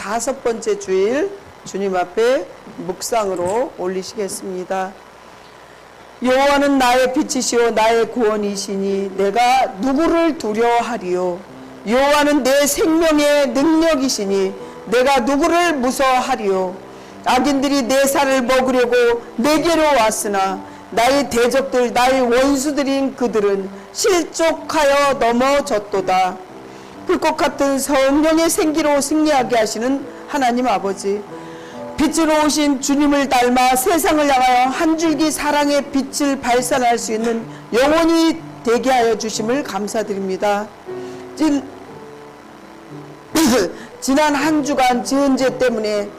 5번째 주일 주님 앞에 묵상으로 올리시겠습니다. 여호와는 나의 빛이시오 나의 구원이시니 내가 누구를 두려워하리요. 여호와는 내 생명의 능력이시니 내가 누구를 무서워하리요. 악인들이 내 살을 먹으려고 내게로 왔으나 나의 대적들 나의 원수들인 그들은 실족하여 넘어졌도다. 불꽃 같은 성령의 생기로 승리하게 하시는 하나님 아버지, 빛으로 오신 주님을 닮아 세상을 향하여 한 줄기 사랑의 빛을 발산할 수 있는 영혼이 되게 하여 주심을 감사드립니다. 지난 한 주간 지은 죄 때문에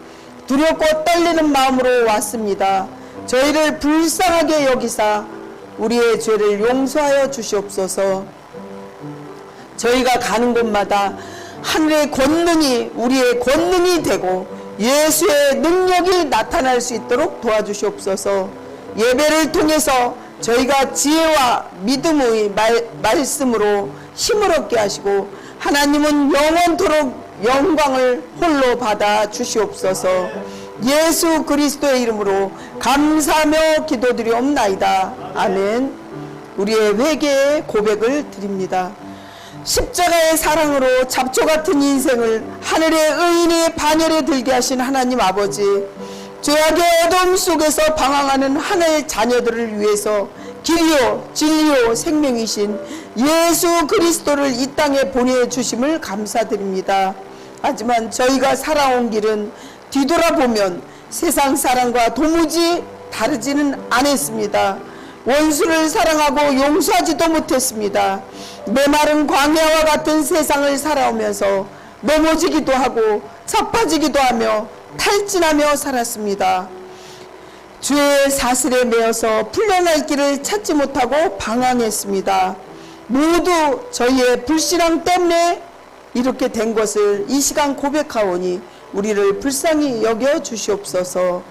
두렵고 떨리는 마음으로 왔습니다. 저희를 불쌍하게 여기사 우리의 죄를 용서하여 주시옵소서. 저희가 가는 곳마다 하늘의 권능이 우리의 권능이 되고 예수의 능력이 나타날 수 있도록 도와주시옵소서. 예배를 통해서 저희가 지혜와 믿음의 말씀으로 힘을 얻게 하시고 하나님은 영원토록 영광을 홀로 받아 주시옵소서. 예수 그리스도의 이름으로 감사하며 기도드리옵나이다. 아멘. 우리의 회개의 고백을 드립니다. 십자가의 사랑으로 잡초 같은 인생을 하늘의 의인의 반열에 들게 하신 하나님 아버지, 죄악의 어둠 속에서 방황하는 하나의 자녀들을 위해서 길이요 진리요 생명이신 예수 그리스도를 이 땅에 보내주심을 감사드립니다. 하지만 저희가 살아온 길은 뒤돌아보면 세상 사랑과 도무지 다르지는 않았습니다. 원수를 사랑하고 용서하지도 못했습니다. 메마른 광야와 같은 세상을 살아오면서 넘어지기도 하고 자빠지기도 하며 탈진하며 살았습니다. 죄의 사슬에 매여서 풀려날 길을 찾지 못하고 방황했습니다. 모두 저희의 불신앙 때문에 이렇게 된 것을 이 시간 고백하오니 우리를 불쌍히 여겨 주시옵소서.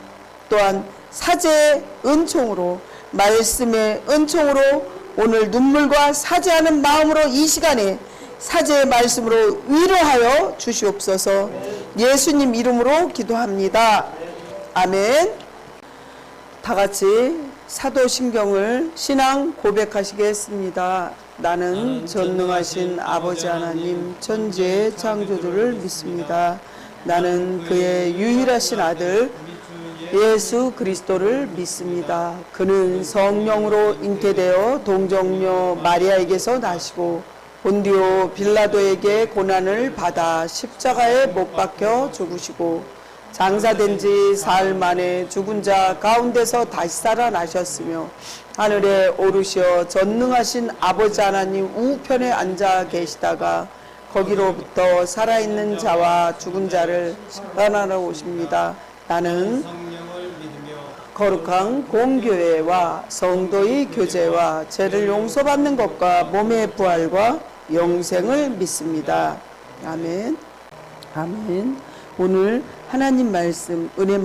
또한 사제의 은총으로 말씀의 은총으로 오늘 눈물과 사죄하는 마음으로 이 시간에 사죄의 말씀으로 위로하여 주시옵소서. 예수님 이름으로 기도합니다. 아멘. 다 같이 사도신경을 신앙 고백하시겠습니다. 나는 전능하신 아버지 하나님 천지의 창조주를 믿습니다. 나는 그의 유일하신 아들 예수 그리스도를 믿습니다. 그는 성령으로 잉태되어 동정녀 마리아에게서 나시고 본디오 빌라도에게 고난을 받아 십자가에 못 박혀 죽으시고 장사된 지 사흘 만에 죽은 자 가운데서 다시 살아나셨으며 하늘에 오르시어 전능하신 아버지 하나님 우편에 앉아 계시다가 거기로부터 살아있는 자와 죽은 자를 심판하러 오십니다. 나는 거룩한 공교회와 성도의 교제와 죄를 용서받는 것과 몸의 부활과 영생을 믿습니다. 아멘. 아멘. 오늘 하나님 말씀 은혜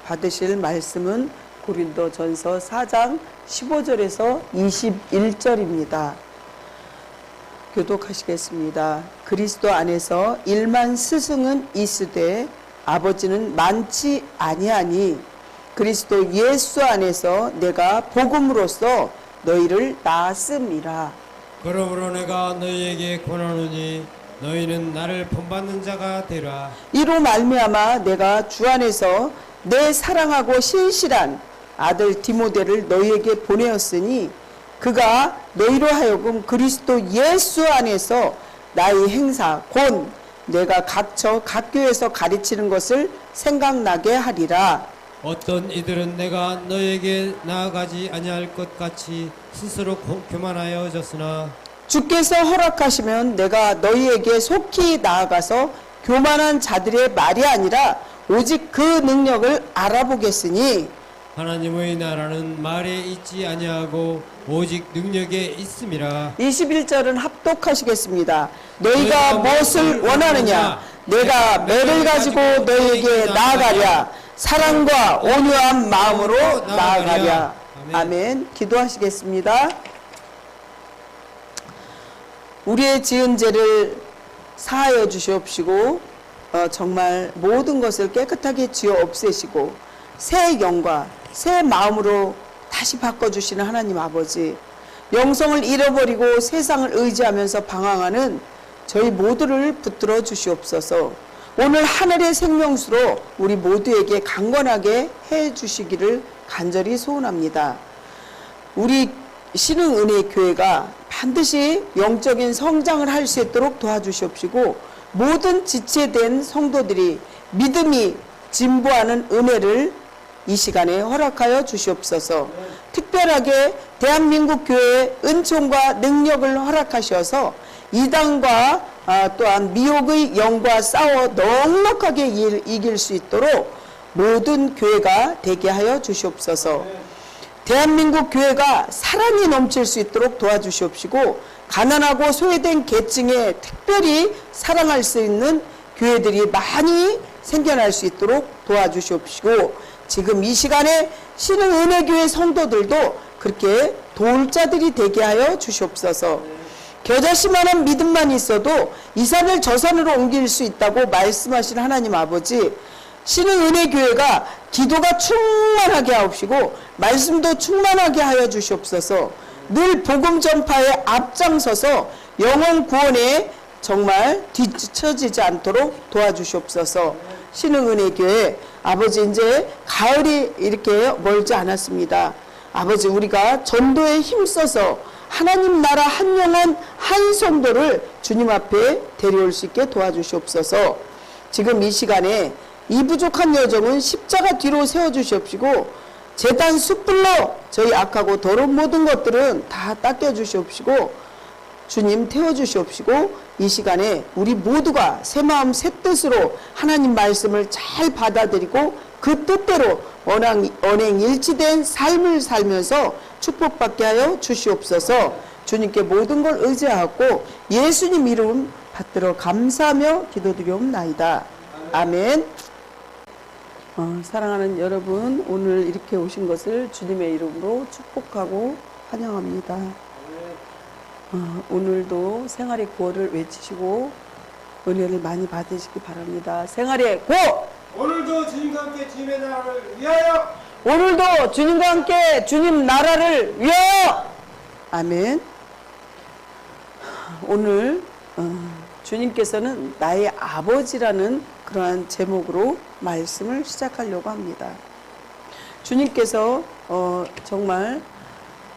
받으실 말씀은 고린도전서 4장 15절에서 21절입니다. 교독하시겠습니다. 그리스도 안에서 일만 스승은 있으되 아버지는 많지 아니하니 그리스도 예수 안에서 내가 복음으로써 너희를 낳았음이라. 그러므로 내가 너희에게 권하노니 너희는 나를 본받는 자가 되라. 이로 말미암아 내가 주 안에서 내 사랑하고 신실한 아들 디모데를 너희에게 보내었으니 그가 너희로 하여금 그리스도 예수 안에서 나의 행사 곧 내가 각처 각 교회에서 가르치는 것을 생각나게 하리라. 어떤 이들은 내가 너희에게 나아가지 아니할 것 같이 스스로 교만하여졌으나 주께서 허락하시면 내가 너희에게 속히 나아가서 교만한 자들의 말이 아니라 오직 그 능력을 알아보겠으니 하나님의 나라는 말에 있지 아니하고 오직 능력에 있음이라. 21절은 합독하시겠습니다. 너희가 무엇을 원하느냐? 내가 매를 가지고 너희에게 나아가랴. 사랑과 온유한 마음으로 나아가랴. 아멘. 기도하시겠습니다. 우리의 지은 죄를 사하여 주시옵시고 정말 모든 것을 깨끗하게 지어 없애시고 새 영과 새 마음으로 다시 바꿔주시는 하나님 아버지, 영성을 잃어버리고 세상을 의지하면서 방황하는 저희 모두를 붙들어 주시옵소서. 오늘 하늘의 생명수로 우리 모두에게 강건하게 해 주시기를 간절히 소원합니다. 우리 신흥은혜교회가 반드시 영적인 성장을 할 수 있도록 도와주시옵시고, 모든 지체된 성도들이 믿음이 진보하는 은혜를 이 시간에 허락하여 주시옵소서. 특별하게 대한민국 교회의 은총과 능력을 허락하셔서 이단과 또한 미혹의 영과 싸워 넉넉하게 이길 수 있도록 모든 교회가 되게 하여 주시옵소서. 대한민국 교회가 사랑이 넘칠 수 있도록 도와주시옵시고, 가난하고 소외된 계층에 특별히 사랑할 수 있는 교회들이 많이 생겨날 수 있도록 도와주시옵시고, 지금 이 시간에 신흥은혜교회 성도들도 그렇게 도울 자들이 되게 하여 주시옵소서. 겨자씨만한 믿음만 있어도 이 산을 저 산으로 옮길 수 있다고 말씀하신 하나님 아버지, 신흥은혜교회가 기도가 충만하게 하옵시고 말씀도 충만하게 하여 주시옵소서. 늘 복음 전파에 앞장서서 영혼 구원에 정말 뒤처지지 않도록 도와주시옵소서. 신흥은혜교회 아버지, 이제 가을이 이렇게 멀지 않았습니다. 아버지, 우리가 전도에 힘써서 하나님 나라 한 영혼 한 성도를 주님 앞에 데려올 수 있게 도와주시옵소서. 지금 이 시간에 이 부족한 여정은 십자가 뒤로 세워주시옵시고, 제단 숯불로 저희 악하고 더러운 모든 것들은 다 닦여주시옵시고, 주님 태워주시옵시고, 이 시간에 우리 모두가 새 마음 새 뜻으로 하나님 말씀을 잘 받아들이고 그 뜻대로 언행일치된 삶을 살면서 축복받게 하여 주시옵소서. 주님께 모든 걸 의지하고 예수님 이름 받들어 감사하며 기도드리옵나이다. 아멘. 사랑하는 여러분, 오늘 이렇게 오신 것을 주님의 이름으로 축복하고 환영합니다. 오늘도 생활의 구호를 외치시고 은혜를 많이 받으시기 바랍니다. 생활의 구호! 오늘도 주님과 함께 주님의 나라를 위하여! 오늘도 주님과 함께 주님 나라를 위하여! 아멘. 오늘 주님께서는 나의 아버지라는 그러한 제목으로 말씀을 시작하려고 합니다. 주님께서 정말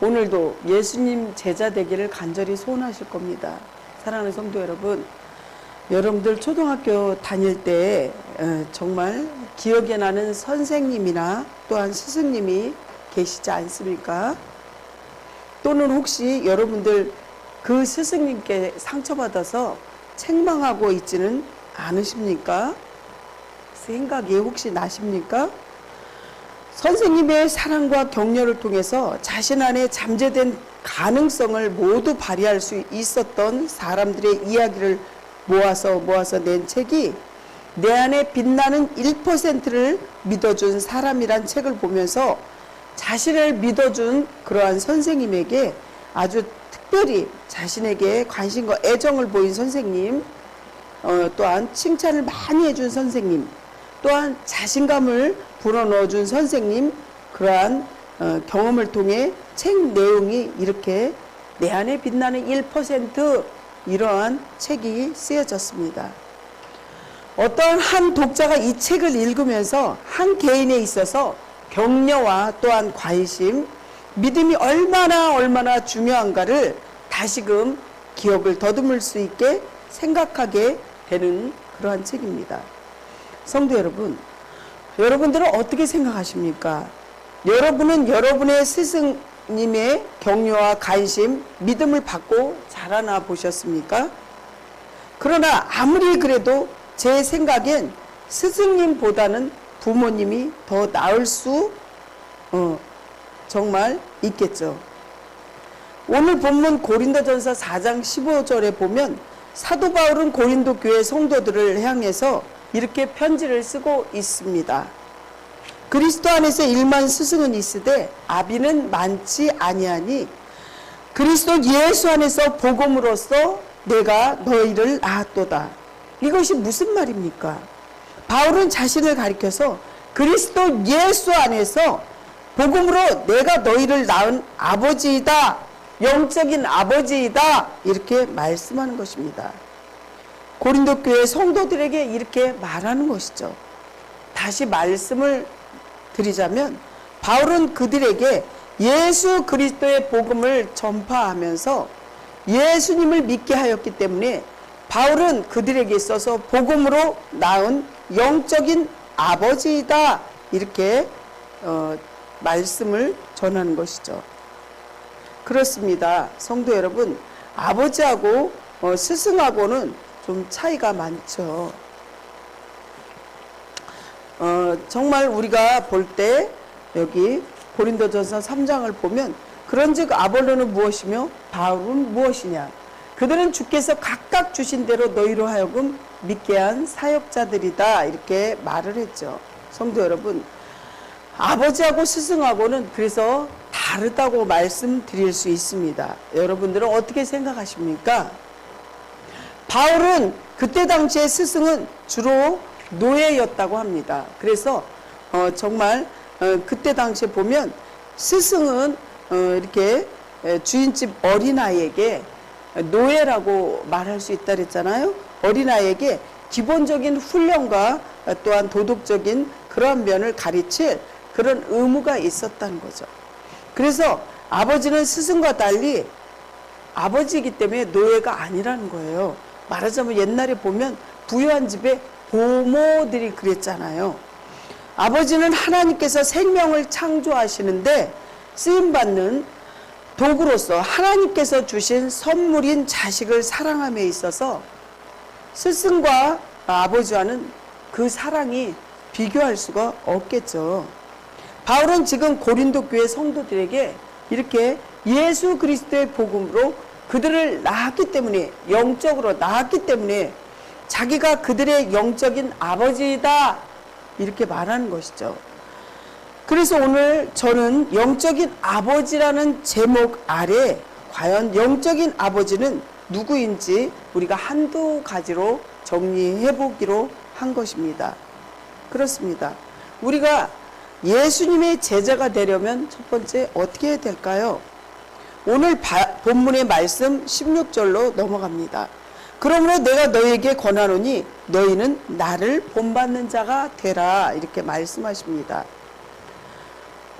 오늘도 예수님 제자 되기를 간절히 소원하실 겁니다. 사랑하는 성도 여러분, 여러분들 초등학교 다닐 때 정말 기억에 나는 선생님이나 또한 스승님이 계시지 않습니까? 또는 혹시 여러분들 그 스승님께 상처받아서 책망하고 있지는 않으십니까? 생각이 혹시 나십니까? 선생님의 사랑과 격려를 통해서 자신 안에 잠재된 가능성을 모두 발휘할 수 있었던 사람들의 이야기를 모아서 낸 책이 내 안에 빛나는 1%를 믿어준 사람이란 책을 보면서 자신을 믿어준 그러한 선생님에게 아주 특별히 자신에게 관심과 애정을 보인 선생님, 또한 칭찬을 많이 해준 선생님, 또한 자신감을 불어넣어준 선생님, 그러한 경험을 통해 책 내용이 이렇게 내 안에 빛나는 1% 이러한 책이 쓰여졌습니다. 어떤 한 독자가 이 책을 읽으면서 한 개인에 있어서 격려와 또한 관심, 믿음이 얼마나 중요한가를 다시금 기억을 더듬을 수 있게 생각하게 되는 그러한 책입니다. 성도 여러분, 여러분들은 어떻게 생각하십니까? 여러분은 여러분의 스승님의 격려와 관심, 믿음을 받고 자라나 보셨습니까? 그러나 아무리 그래도 제 생각엔 스승님보다는 부모님이 더 나을 수 정말 있겠죠. 오늘 본문 고린도전서 4장 15절에 보면 사도 바울은 고린도 교회 성도들을 향해서 이렇게 편지를 쓰고 있습니다. 그리스도 안에서 일만 스승은 있으되 아비는 많지 아니하니 그리스도 예수 안에서 복음으로써 내가 너희를 낳았도다. 이것이 무슨 말입니까? 바울은 자신을 가리켜서 그리스도 예수 안에서 복음으로 내가 너희를 낳은 아버지이다, 영적인 아버지이다, 이렇게 말씀하는 것입니다. 고린도 교회 성도들에게 이렇게 말하는 것이죠. 다시 말씀을 드리자면 바울은 그들에게 예수 그리스도의 복음을 전파하면서 예수님을 믿게 하였기 때문에 바울은 그들에게 있어서 복음으로 낳은 영적인 아버지이다, 이렇게 말씀을 전하는 것이죠. 그렇습니다. 성도 여러분, 아버지하고 스승하고는 좀 차이가 많죠. 정말 우리가 볼 때 여기 고린도전서 3장을 보면 그런즉 아볼로는 무엇이며 바울은 무엇이냐, 그들은 주께서 각각 주신 대로 너희로 하여금 믿게 한 사역자들이다, 이렇게 말을 했죠. 성도 여러분, 아버지하고 스승하고는 그래서 다르다고 말씀드릴 수 있습니다. 여러분들은 어떻게 생각하십니까? 바울은 그때 당시에 스승은 주로 노예였다고 합니다. 그래서 정말 그때 당시에 보면 스승은 이렇게 주인집 어린아이에게 노예라고 말할 수 있다 그랬잖아요. 어린아이에게 기본적인 훈련과 또한 도덕적인 그런 면을 가르칠 그런 의무가 있었다는 거죠. 그래서 아버지는 스승과 달리 아버지이기 때문에 노예가 아니라는 거예요. 말하자면 옛날에 보면 부유한 집에 보모들이 그랬잖아요. 아버지는 하나님께서 생명을 창조하시는데 쓰임받는 도구로서 하나님께서 주신 선물인 자식을 사랑함에 있어서 스승과 아버지와는 그 사랑이 비교할 수가 없겠죠. 바울은 지금 고린도 교회 성도들에게 이렇게 예수 그리스도의 복음으로 그들을 낳았기 때문에, 영적으로 낳았기 때문에 자기가 그들의 영적인 아버지이다, 이렇게 말하는 것이죠. 그래서 오늘 저는 영적인 아버지라는 제목 아래 과연 영적인 아버지는 누구인지 우리가 한두 가지로 정리해 보기로 한 것입니다. 그렇습니다. 우리가 예수님의 제자가 되려면 첫 번째 어떻게 해야 될까요? 오늘 본문의 말씀 16절로 넘어갑니다. 그러므로 내가 너희에게 권하노니 너희는 나를 본받는 자가 되라, 이렇게 말씀하십니다.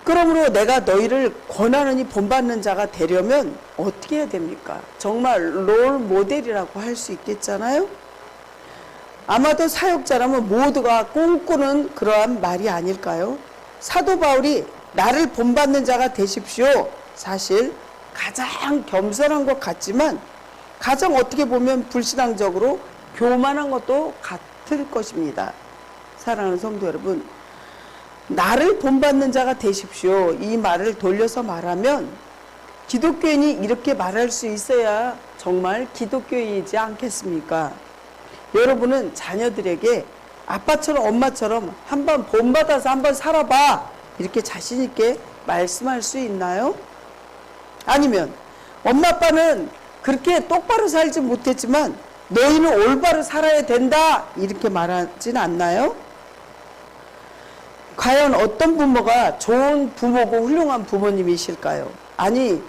그러므로 내가 너희를 권하노니 본받는 자가 되려면 어떻게 해야 됩니까? 정말 롤 모델이라고 할 수 있겠잖아요. 아마도 사역자라면 모두가 꿈꾸는 그러한 말이 아닐까요? 사도 바울이 나를 본받는 자가 되십시오, 사실 가장 겸손한 것 같지만 가장 어떻게 보면 불신앙적으로 교만한 것도 같을 것입니다. 사랑하는 성도 여러분, 나를 본받는 자가 되십시오, 이 말을 돌려서 말하면 기독교인이 이렇게 말할 수 있어야 정말 기독교인이지 않겠습니까? 여러분은 자녀들에게 아빠처럼 엄마처럼 한번 본받아서 한번 살아봐, 이렇게 자신 있게 말씀할 수 있나요? 아니면 엄마 아빠는 그렇게 똑바로 살지 못했지만 너희는 올바로 살아야 된다, 이렇게 말하진 않나요? 과연 어떤 부모가 좋은 부모고 훌륭한 부모님이실까요? 아니,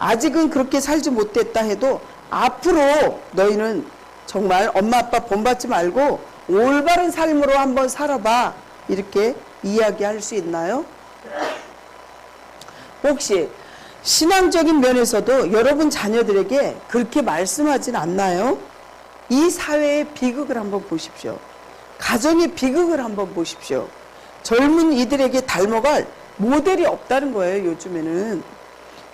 아직은 그렇게 살지 못했다 해도 앞으로 너희는 정말 엄마 아빠 본받지 말고 올바른 삶으로 한번 살아봐, 이렇게 이야기할 수 있나요? 혹시 신앙적인 면에서도 여러분 자녀들에게 그렇게 말씀하진 않나요? 이 사회의 비극을 한번 보십시오. 가정의 비극을 한번 보십시오. 젊은 이들에게 닮아갈 모델이 없다는 거예요. 요즘에는.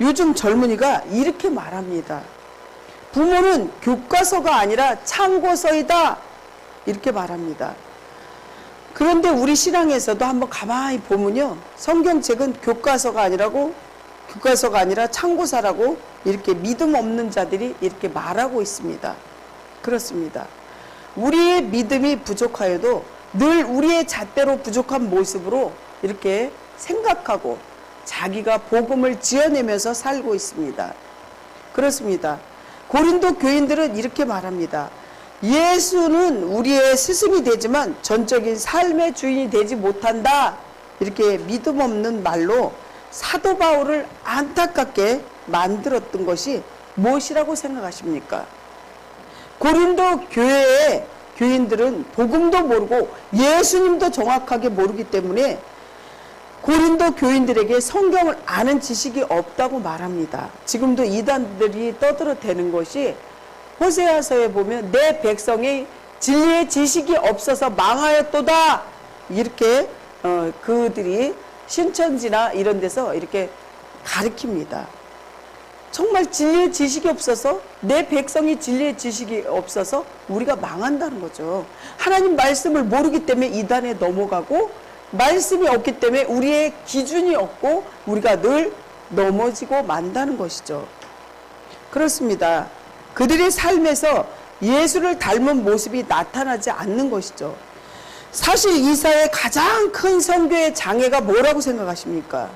요즘 젊은이가 이렇게 말합니다. 부모는 교과서가 아니라 참고서이다, 이렇게 말합니다. 그런데 우리 신앙에서도 한번 가만히 보면요, 성경책은 교과서가 아니라 참고서라고 이렇게 믿음 없는 자들이 이렇게 말하고 있습니다. 그렇습니다. 우리의 믿음이 부족하여도 늘 우리의 잣대로 부족한 모습으로 이렇게 생각하고 자기가 복음을 지어내면서 살고 있습니다. 그렇습니다. 고린도 교인들은 이렇게 말합니다. 예수는 우리의 스승이 되지만 전적인 삶의 주인이 되지 못한다. 이렇게 믿음 없는 말로 사도 바울을 안타깝게 만들었던 것이 무엇이라고 생각하십니까? 고린도 교회의 교인들은 복음도 모르고 예수님도 정확하게 모르기 때문에 고린도 교인들에게 성경을 아는 지식이 없다고 말합니다. 지금도 이단들이 떠들어대는 것이 호세아서에 보면 내 백성이 진리의 지식이 없어서 망하였도다. 이렇게 그들이 신천지나 이런 데서 이렇게 가르칩니다. 정말 진리의 지식이 없어서, 내 백성이 진리의 지식이 없어서 우리가 망한다는 거죠. 하나님 말씀을 모르기 때문에 이단에 넘어가고, 말씀이 없기 때문에 우리의 기준이 없고 우리가 늘 넘어지고 만다는 것이죠. 그렇습니다. 그들의 삶에서 예수를 닮은 모습이 나타나지 않는 것이죠. 사실 이사의 가장 큰 선교의 장애가 뭐라고 생각하십니까?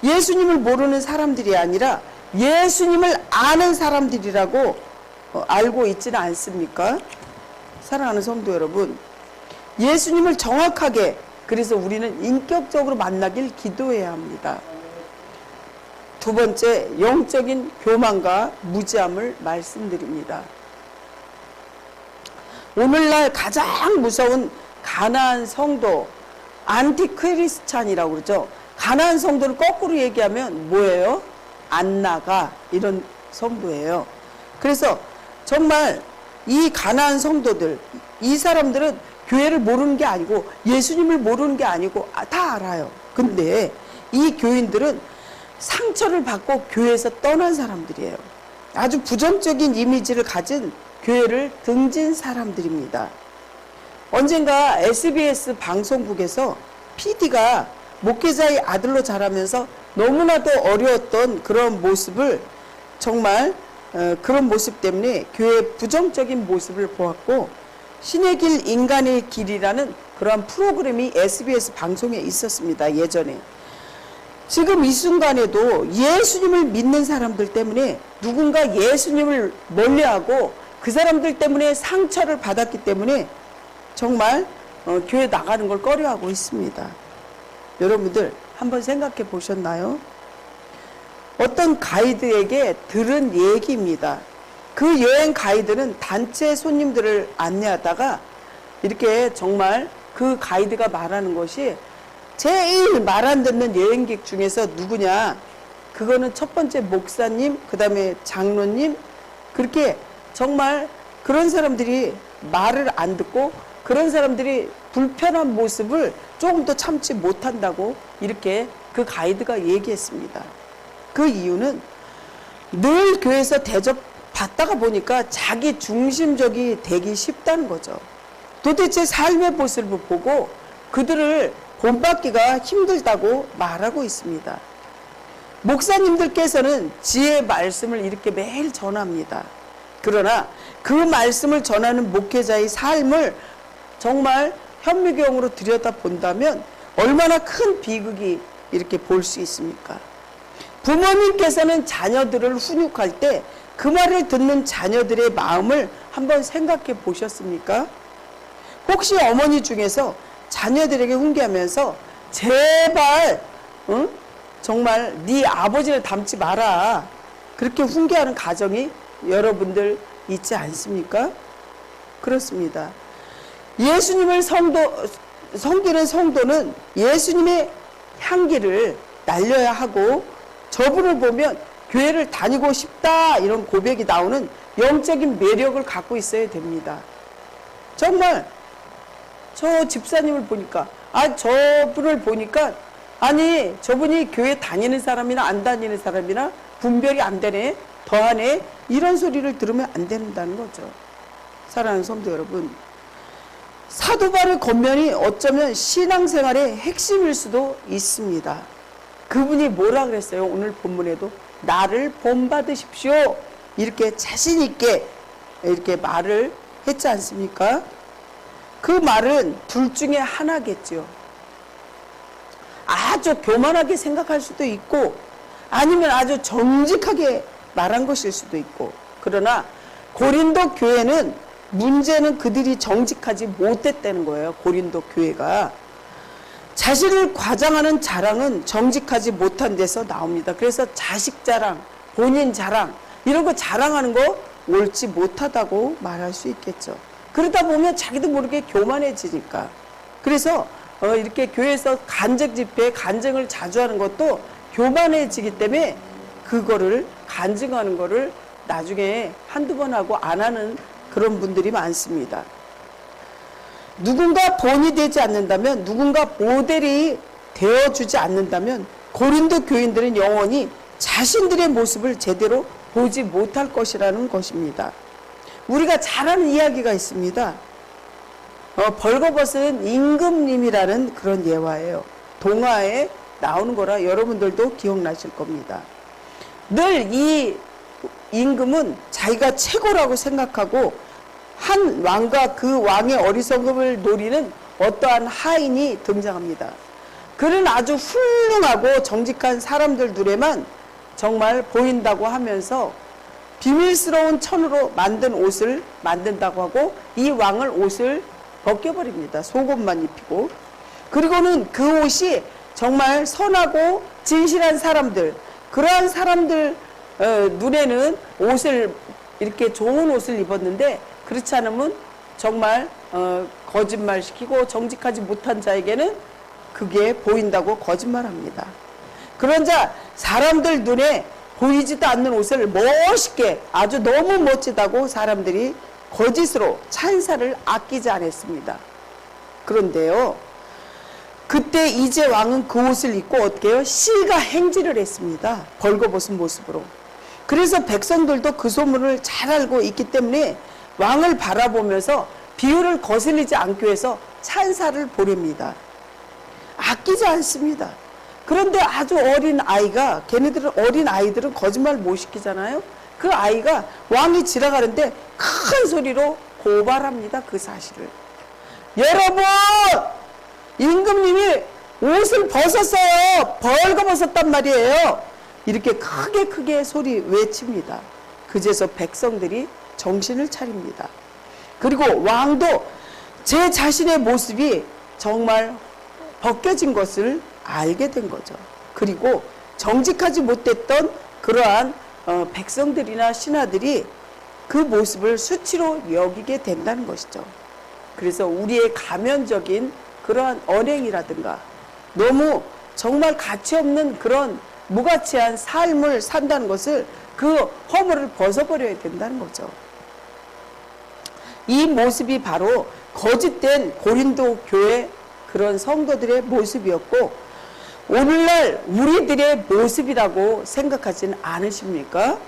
예수님을 모르는 사람들이 아니라 예수님을 아는 사람들이라고 알고 있지는 않습니까? 사랑하는 성도 여러분, 예수님을 정확하게, 그래서 우리는 인격적으로 만나길 기도해야 합니다. 두 번째, 영적인 교만과 무지함을 말씀드립니다. 오늘날 가장 무서운 가나안 성도, 안티크리스찬이라고 그러죠. 가나안 성도를 거꾸로 얘기하면 뭐예요? 안 나가, 이런 성도예요. 그래서 정말 이 가나안 성도들, 이 사람들은 교회를 모르는 게 아니고 예수님을 모르는 게 아니고 다 알아요. 근데 이 교인들은 상처를 받고 교회에서 떠난 사람들이에요. 아주 부정적인 이미지를 가진 교회를 등진 사람들입니다. 언젠가 SBS 방송국에서 PD가 목회자의 아들로 자라면서 너무나도 어려웠던 그런 모습을, 정말 그런 모습 때문에 교회의 부정적인 모습을 보았고, 신의 길 인간의 길이라는 그러한 프로그램이 SBS 방송에 있었습니다. 예전에. 지금 이 순간에도 예수님을 믿는 사람들 때문에 누군가 예수님을 멀리하고 그 사람들 때문에 상처를 받았기 때문에 정말 교회 나가는 걸 꺼려하고 있습니다. 여러분들 한번 생각해 보셨나요? 어떤 가이드에게 들은 얘기입니다. 그 여행 가이드는 단체 손님들을 안내하다가 이렇게 정말 그 가이드가 말하는 것이 제일 말 안 듣는 여행객 중에서 누구냐? 그거는 첫 번째 목사님, 그 다음에 장로님, 그렇게 정말 그런 사람들이 말을 안 듣고 그런 사람들이 불편한 모습을 조금 더 참지 못한다고 이렇게 그 가이드가 얘기했습니다. 그 이유는 늘 교회에서 대접받다가 보니까 자기 중심적이 되기 쉽다는 거죠. 도대체 삶의 모습을 보고 그들을 본받기가 힘들다고 말하고 있습니다. 목사님들께서는 지혜의 말씀을 이렇게 매일 전합니다. 그러나 그 말씀을 전하는 목회자의 삶을 정말 현미경으로 들여다본다면 얼마나 큰 비극이 이렇게 볼 수 있습니까? 부모님께서는 자녀들을 훈육할 때 그 말을 듣는 자녀들의 마음을 한번 생각해 보셨습니까? 혹시 어머니 중에서 자녀들에게 훈계하면서 제발 정말 네 아버지를 닮지 마라, 그렇게 훈계하는 가정이 여러분들 있지 않습니까? 그렇습니다. 예수님을 섬기는 성도는 예수님의 향기를 날려야 하고, 저분을 보면 교회를 다니고 싶다 이런 고백이 나오는 영적인 매력을 갖고 있어야 됩니다. 정말 저 집사님을 보니까, 저분을 보니까, 아니 저분이 교회 다니는 사람이나 안 다니는 사람이나 분별이 안 되네, 더하네, 이런 소리를 들으면 안 된다는 거죠. 사랑하는 성도 여러분, 사도 바울의 겉면이 어쩌면 신앙생활의 핵심일 수도 있습니다. 그분이 뭐라 그랬어요? 오늘 본문에도 나를 본받으십시오, 이렇게 자신 있게 이렇게 말을 했지 않습니까? 그 말은 둘 중에 하나겠죠. 아주 교만하게 생각할 수도 있고, 아니면 아주 정직하게 말한 것일 수도 있고, 그러나 고린도 교회는 문제는 그들이 정직하지 못했다는 거예요. 고린도 교회가. 자신을 과장하는 자랑은 정직하지 못한 데서 나옵니다. 그래서 자식 자랑, 본인 자랑 이런 거 자랑하는 거 옳지 못하다고 말할 수 있겠죠. 그러다 보면 자기도 모르게 교만해지니까. 그래서 이렇게 교회에서 간증 집회, 간증을 자주 하는 것도 교만해지기 때문에 그거를 간증하는 거를 나중에 한두 번 하고 안 하는 그런 분들이 많습니다. 누군가 본이 되지 않는다면, 누군가 모델이 되어주지 않는다면 고린도 교인들은 영원히 자신들의 모습을 제대로 보지 못할 것이라는 것입니다. 우리가 잘 아는 이야기가 있습니다. 벌거벗은 임금님이라는 그런 예화예요. 동화에 나오는 거라 여러분들도 기억나실 겁니다. 늘 이 임금은 자기가 최고라고 생각하고 한 왕과 그 왕의 어리석음을 노리는 어떠한 하인이 등장합니다. 그는 아주 훌륭하고 정직한 사람들 눈에만 정말 보인다고 하면서 비밀스러운 천으로 만든 옷을 만든다고 하고 이 왕을 옷을 벗겨버립니다. 속옷만 입히고. 그리고는 그 옷이 정말 선하고 진실한 사람들, 그러한 사람들 눈에는 옷을 이렇게 좋은 옷을 입었는데 그렇지 않으면 정말 거짓말시키고 정직하지 못한 자에게는 그게 보인다고 거짓말합니다. 그런 자 사람들 눈에 보이지도 않는 옷을 멋있게 아주 너무 멋지다고 사람들이 거짓으로 찬사를 아끼지 않았습니다. 그런데요, 그때 이제 왕은 그 옷을 입고 어떻게 해요? 시가 행진을 했습니다. 벌거벗은 모습으로. 그래서 백성들도 그 소문을 잘 알고 있기 때문에 왕을 바라보면서 비유를 거슬리지 않기 위해서 찬사를 보냅니다. 아끼지 않습니다. 그런데 아주 어린 아이가, 걔네들은 어린 아이들은 거짓말 못 시키잖아요. 그 아이가 왕이 지나가는데 큰 소리로 고발합니다. 그 사실을. 여러분! 임금님이 옷을 벗었어요. 벌거벗었단 말이에요. 이렇게 크게 소리 외칩니다. 그제서 백성들이 정신을 차립니다. 그리고 왕도 제 자신의 모습이 정말 벗겨진 것을 알게 된 거죠. 그리고 정직하지 못했던 그러한 백성들이나 신하들이 그 모습을 수치로 여기게 된다는 것이죠. 그래서 우리의 가면적인 그러한 언행이라든가 너무 정말 가치 없는 그런 무가치한 삶을 산다는 것을 그 허물을 벗어버려야 된다는 거죠. 이 모습이 바로 거짓된 고린도 교회 그런 성도들의 모습이었고 오늘날 우리들의 모습이라고 생각하지는 않으십니까?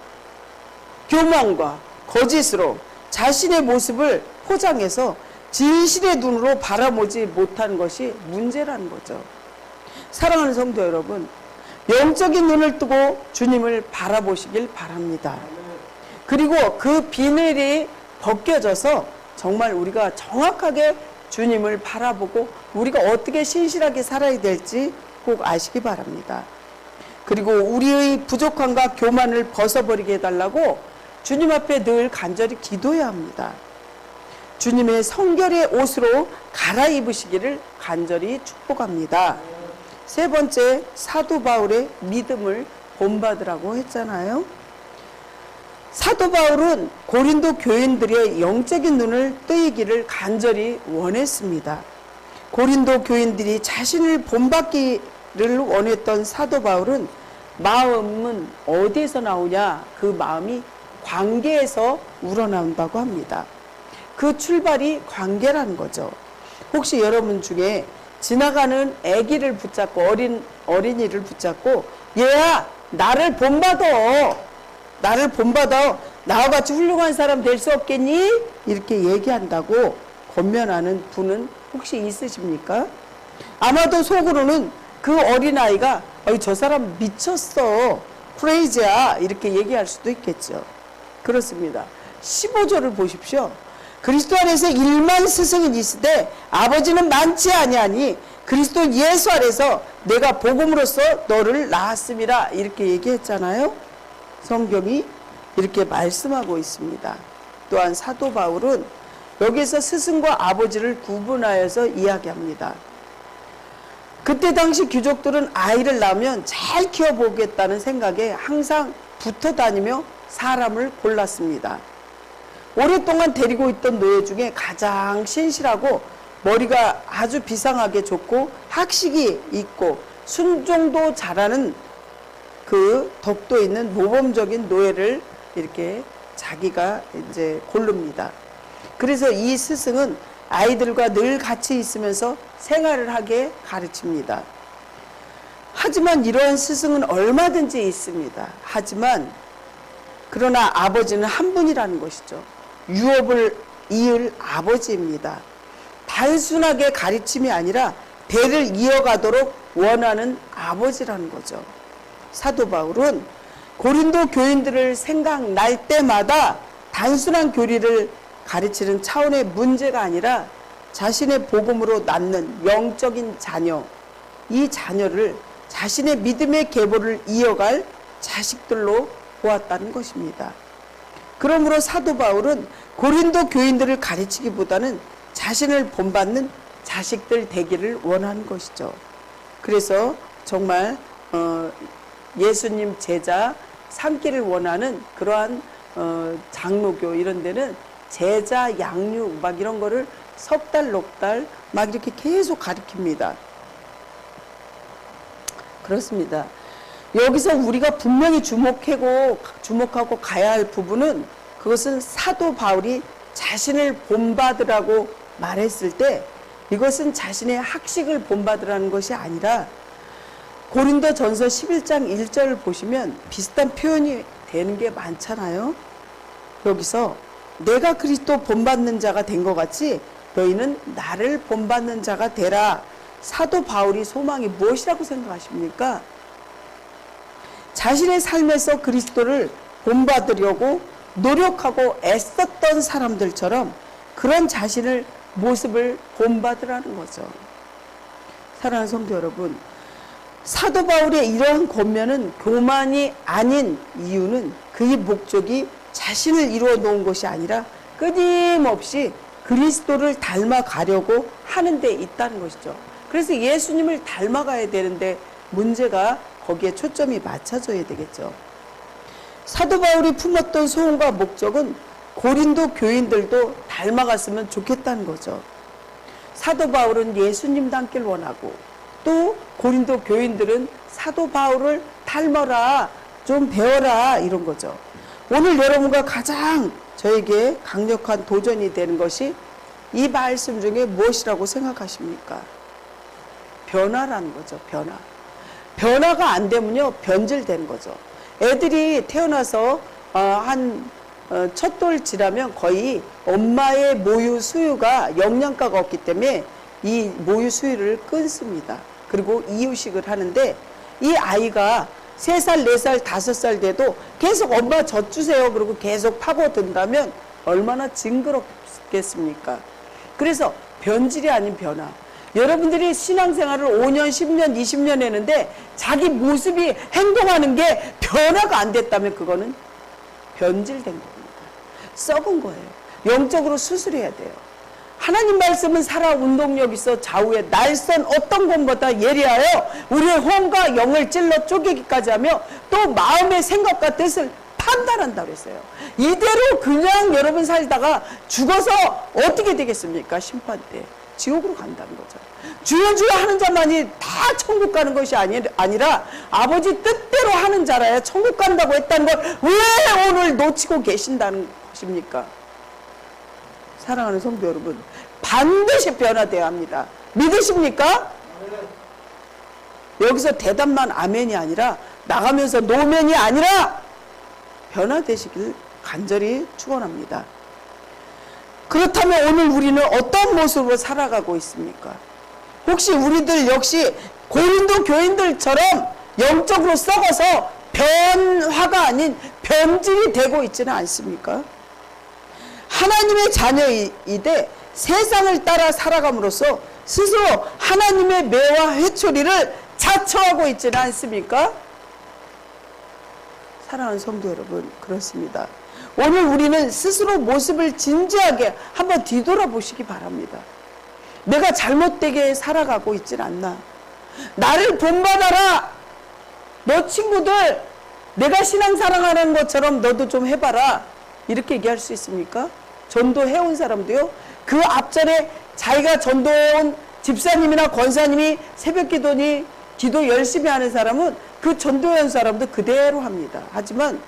교만과 거짓으로 자신의 모습을 포장해서 진실의 눈으로 바라보지 못하는 것이 문제라는 거죠. 사랑하는 성도 여러분, 영적인 눈을 뜨고 주님을 바라보시길 바랍니다. 그리고 그 비늘이 벗겨져서 정말 우리가 정확하게 주님을 바라보고 우리가 어떻게 신실하게 살아야 될지 꼭 아시기 바랍니다. 그리고 우리의 부족함과 교만을 벗어버리게 해달라고 주님 앞에 늘 간절히 기도해야 합니다. 주님의 성결의 옷으로 갈아입으시기를 간절히 축복합니다. 세 번째, 사도 바울의 믿음을 본받으라고 했잖아요. 사도 바울은 고린도 교인들의 영적인 눈을 뜨이기를 간절히 원했습니다. 고린도 교인들이 자신을 본받기를 원했던 사도 바울은 마음은 어디에서 나오냐? 그 마음이 관계에서 우러나온다고 합니다. 그 출발이 관계라는 거죠. 혹시 여러분 중에 지나가는 아기를 붙잡고 어린이를 붙잡고 얘야 나를 본받아 나와 같이 훌륭한 사람 될 수 없겠니? 이렇게 얘기한다고 권면하는 분은 혹시 있으십니까? 아마도 속으로는 그 어린아이가 저 사람 미쳤어 크레이지야 이렇게 얘기할 수도 있겠죠. 그렇습니다. 15절을 보십시오. 그리스도 안에서 1만 스승이 있으되 아버지는 많지 아니하니 그리스도 예수 안에서 내가 복음으로써 너를 낳았음이라 이렇게 얘기했잖아요. 성경이 이렇게 말씀하고 있습니다. 또한 사도 바울은 여기서 스승과 아버지를 구분하여서 이야기합니다. 그때 당시 귀족들은 아이를 낳으면 잘 키워보겠다는 생각에 항상 붙어 다니며 사람을 골랐습니다. 오랫동안 데리고 있던 노예 중에 가장 신실하고 머리가 아주 비상하게 좋고 학식이 있고 순종도 잘하는 그 덕도 있는 모범적인 노예를 이렇게 자기가 이제 고릅니다. 그래서 이 스승은 아이들과 늘 같이 있으면서 생활을 하게 가르칩니다. 하지만 이러한 스승은 얼마든지 있습니다. 하지만 그러나 아버지는 한 분이라는 것이죠. 유업을 이을 아버지입니다. 단순하게 가르침이 아니라 대를 이어가도록 원하는 아버지라는 거죠. 사도 바울은 고린도 교인들을 생각날 때마다 단순한 교리를 가르치는 차원의 문제가 아니라 자신의 복음으로 낳는 영적인 자녀, 이 자녀를 자신의 믿음의 계보를 이어갈 자식들로 보았다는 것입니다. 그러므로 사도 바울은 고린도 교인들을 가르치기보다는 자신을 본받는 자식들 되기를 원하는 것이죠. 그래서 정말 예수님 제자 삼기를 원하는 그러한 장로교 이런 데는 제자 양육 막 이런 거를 석 달, 넉 달 막 이렇게 계속 가르칩니다. 그렇습니다. 여기서 우리가 분명히 주목하고 가야 할 부분은 그것은 사도 바울이 자신을 본받으라고 말했을 때 이것은 자신의 학식을 본받으라는 것이 아니라 고린도 전서 11장 1절을 보시면 비슷한 표현이 되는 게 많잖아요. 여기서 내가 그리스도 본받는 자가 된 것 같이 너희는 나를 본받는 자가 되라. 사도 바울이 소망이 무엇이라고 생각하십니까? 자신의 삶에서 그리스도를 본받으려고 노력하고 애썼던 사람들처럼 그런 자신을 모습을 본받으라는 거죠. 사랑하는 성도 여러분, 사도 바울의 이러한 권면은 교만이 아닌 이유는 그의 목적이 자신을 이루어 놓은 것이 아니라 끊임없이 그리스도를 닮아가려고 하는 데 있다는 것이죠. 그래서 예수님을 닮아가야 되는데 문제가 거기에 초점이 맞춰져야 되겠죠. 사도 바울이 품었던 소원과 목적은 고린도 교인들도 닮아갔으면 좋겠다는 거죠. 사도 바울은 예수님 닮길 원하고 또 고린도 교인들은 사도 바울을 닮아라, 좀 배워라 이런 거죠. 오늘 여러분과 가장 저에게 강력한 도전이 되는 것이 이 말씀 중에 무엇이라고 생각하십니까? 변화라는 거죠. 변화가 안 되면요 변질되는 거죠. 애들이 태어나서 첫 돌 지나면 거의 엄마의 모유 수유가 영양가가 없기 때문에 이 모유 수유를 끊습니다. 그리고 이유식을 하는데 이 아이가 3살, 4살, 5살 돼도 계속 엄마 젖 주세요. 그리고 계속 파고든다면 얼마나 징그럽겠습니까? 그래서 변질이 아닌 변화. 여러분들이 신앙생활을 5년, 10년, 20년 했는데 자기 모습이 행동하는 게 변화가 안 됐다면 그거는 변질된 겁니다. 썩은 거예요. 영적으로 수술해야 돼요. 하나님 말씀은 살아 운동력 있어 좌우에 날선 어떤 것보다 예리하여 우리의 혼과 영을 찔러 쪼개기까지 하며 또 마음의 생각과 뜻을 판단한다고 그랬어요. 이대로 그냥 여러분 살다가 죽어서 어떻게 되겠습니까? 심판 때. 지옥으로 간다는 거죠. 주여 주여 하는 자만이 다 천국 가는 것이 아니라 아버지 뜻대로 하는 자라야 천국 간다고 했다는 걸 왜 오늘 놓치고 계신다는 것입니까? 사랑하는 성도 여러분, 반드시 변화되어야 합니다. 믿으십니까? 여기서 대답만 아멘이 아니라 나가면서 노멘이 아니라 변화되시길 간절히 축원합니다. 그렇다면 오늘 우리는 어떤 모습으로 살아가고 있습니까? 혹시 우리들 역시 고린도 교인들처럼 영적으로 썩어서 변화가 아닌 변질이 되고 있지는 않습니까? 하나님의 자녀이되 세상을 따라 살아감으로써 스스로 하나님의 매와 회초리를 자처하고 있지는 않습니까? 사랑하는 성도 여러분, 그렇습니다. 오늘 우리는 스스로 모습을 진지하게 한번 뒤돌아보시기 바랍니다. 내가 잘못되게 살아가고 있질 않나? 나를 본받아라! 너 친구들 내가 신앙사랑하는 것처럼 너도 좀 해봐라. 이렇게 얘기할 수 있습니까? 전도해온 사람도요. 그 앞전에 자기가 전도해온 집사님이나 권사님이 새벽기도니 기도 열심히 하는 사람은 그 전도해온 사람도 그대로 합니다. 하지만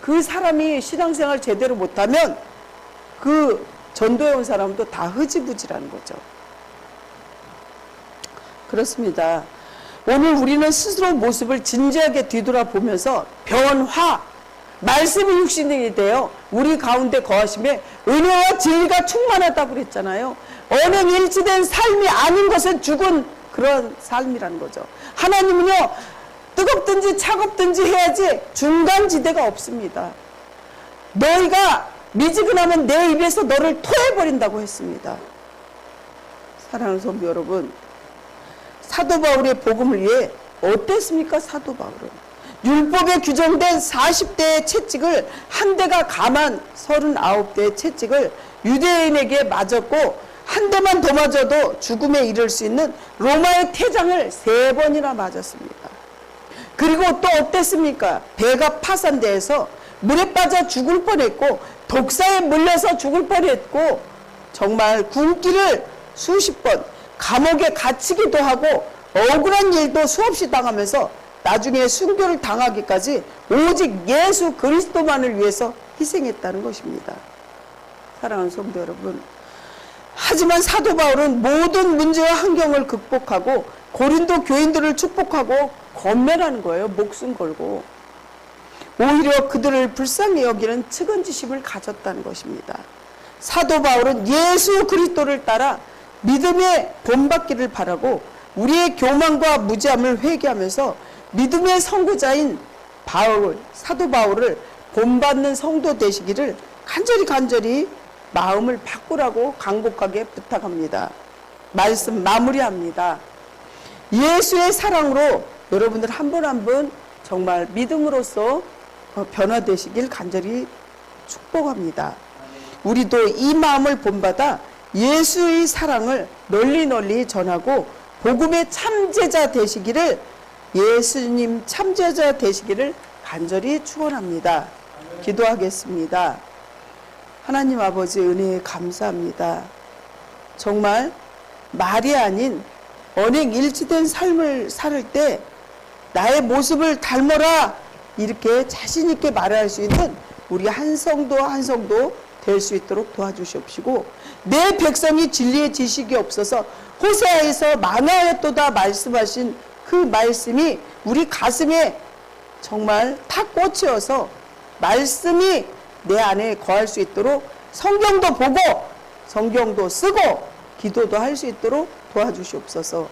그 사람이 신앙생활 제대로 못하면 그 전도해온 사람도 다 흐지부지라는 거죠. 그렇습니다. 오늘 우리는 스스로 모습을 진지하게 뒤돌아보면서 변화, 말씀이 육신이 되어 우리 가운데 거하심에 은혜와 진리가 충만하다고 그랬잖아요. 언행일치된 삶이 아닌 것은 죽은 그런 삶이라는 거죠. 하나님은요, 뜨겁든지 차갑든지 해야지 중간지대가 없습니다. 너희가 미지근하면 내 입에서 너를 토해버린다고 했습니다. 사랑하는 성도 여러분, 사도 바울의 복음을 위해 어땠습니까? 사도 바울은 율법에 규정된 40대의 채찍을 한 대가 감한 39대의 채찍을 유대인에게 맞았고, 한 대만 더 맞아도 죽음에 이를 수 있는 로마의 태장을 3번이나 맞았습니다. 그리고 또 어땠습니까? 배가 파산돼서 물에 빠져 죽을 뻔했고, 독사에 물려서 죽을 뻔했고, 정말 굶기를 수십 번, 감옥에 갇히기도 하고 억울한 일도 수없이 당하면서 나중에 순교를 당하기까지 오직 예수 그리스도만을 위해서 희생했다는 것입니다. 사랑하는 성도 여러분, 하지만 사도 바울은 모든 문제와 환경을 극복하고 고린도 교인들을 축복하고 권면하는 거예요. 목숨 걸고. 오히려 그들을 불쌍히 여기는 측은지심을 가졌다는 것입니다. 사도 바울은 예수 그리스도를 따라 믿음의 본받기를 바라고 우리의 교만과 무지함을 회개하면서 믿음의 선구자인 사도 바울을 본받는 성도 되시기를 간절히 마음을 바꾸라고 간곡하게 부탁합니다. 말씀 마무리합니다. 예수의 사랑으로 여러분들 한 분 한 분 정말 믿음으로써 변화되시길 간절히 축복합니다. 우리도 이 마음을 본받아 예수의 사랑을 널리 전하고 복음의 참제자 되시기를, 예수님 참제자 되시기를 간절히 축원합니다. 기도하겠습니다. 하나님 아버지 은혜에 감사합니다. 정말 말이 아닌 언행일치된 삶을 살 때 나의 모습을 닮아라 이렇게 자신 있게 말할 수 있는 우리 한 성도 한 성도 될 수 있도록 도와주시옵시고, 내 백성이 진리의 지식이 없어서 호세아에서 망하였도다 말씀하신 그 말씀이 우리 가슴에 정말 탁 꽂혀서 말씀이 내 안에 거할 수 있도록 성경도 보고 성경도 쓰고 기도도 할 수 있도록 도와주시옵소서.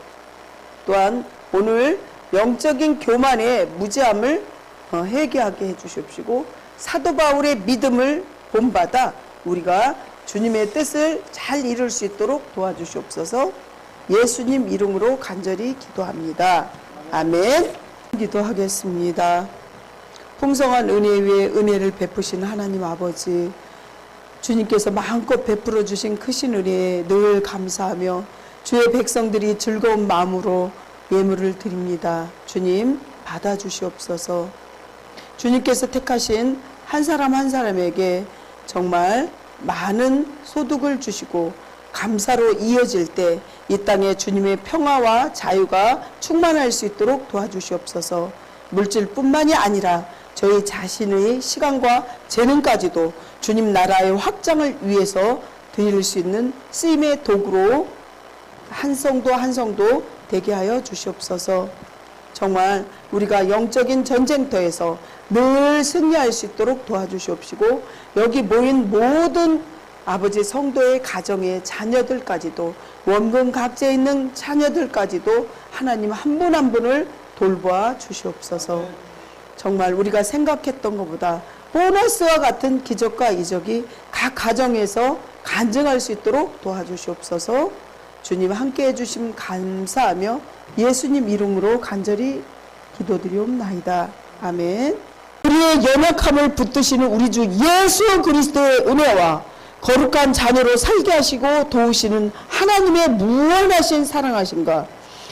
또한 오늘 영적인 교만의 무지함을 회개하게 해주시옵시고, 사도 바울의 믿음을 본받아 우리가 주님의 뜻을 잘 이룰 수 있도록 도와주시옵소서. 예수님 이름으로 간절히 기도합니다. 아멘. 기도하겠습니다. 풍성한 은혜 위에 은혜를 베푸신 하나님 아버지, 주님께서 마음껏 베풀어 주신 크신 은혜에 늘 감사하며 주의 백성들이 즐거운 마음으로 예물을 드립니다. 주님 받아주시옵소서. 주님께서 택하신 한 사람 한 사람에게 정말 많은 소득을 주시고 감사로 이어질 때 이 땅에 주님의 평화와 자유가 충만할 수 있도록 도와주시옵소서. 물질뿐만이 아니라 저희 자신의 시간과 재능까지도 주님 나라의 확장을 위해서 드릴 수 있는 쓰임의 도구로 한 성도 한 성도 되게 하여 주시옵소서. 정말 우리가 영적인 전쟁터에서 늘 승리할 수 있도록 도와주시옵시고, 여기 모인 모든 아버지 성도의 가정의 자녀들까지도, 원금 각지에 있는 자녀들까지도 하나님 한 분 한 분을 돌보아 주시옵소서. 정말 우리가 생각했던 것보다 보너스와 같은 기적과 이적이 각 가정에서 간증할 수 있도록 도와주시옵소서. 주님 함께해 주심 감사하며 예수님 이름으로 간절히 기도드리옵나이다. 아멘. 우리 우리의 연약함을 붙드시는 우리 주 예수 그리스도의 은혜와 거룩한 자녀로 살게 하시고 도우시는 하나님의 무한하신 사랑하심과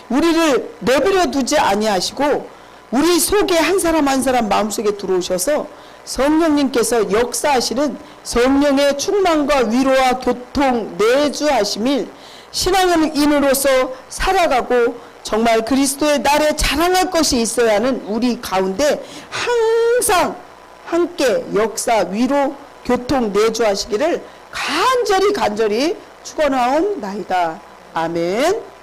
우리를 내버려 두지 아니하시고 우리 속에 한 사람 한 사람 마음속에 들어오셔서 성령님께서 역사하시는 성령의 충만과 위로와 교통 내주하심일 신앙은 인으로서 살아가고 정말 그리스도의 날에 자랑할 것이 있어야 하는 우리 가운데 항상 함께 역사 위로 교통 내주하시기를 간절히 축원하옵나이다. 아멘.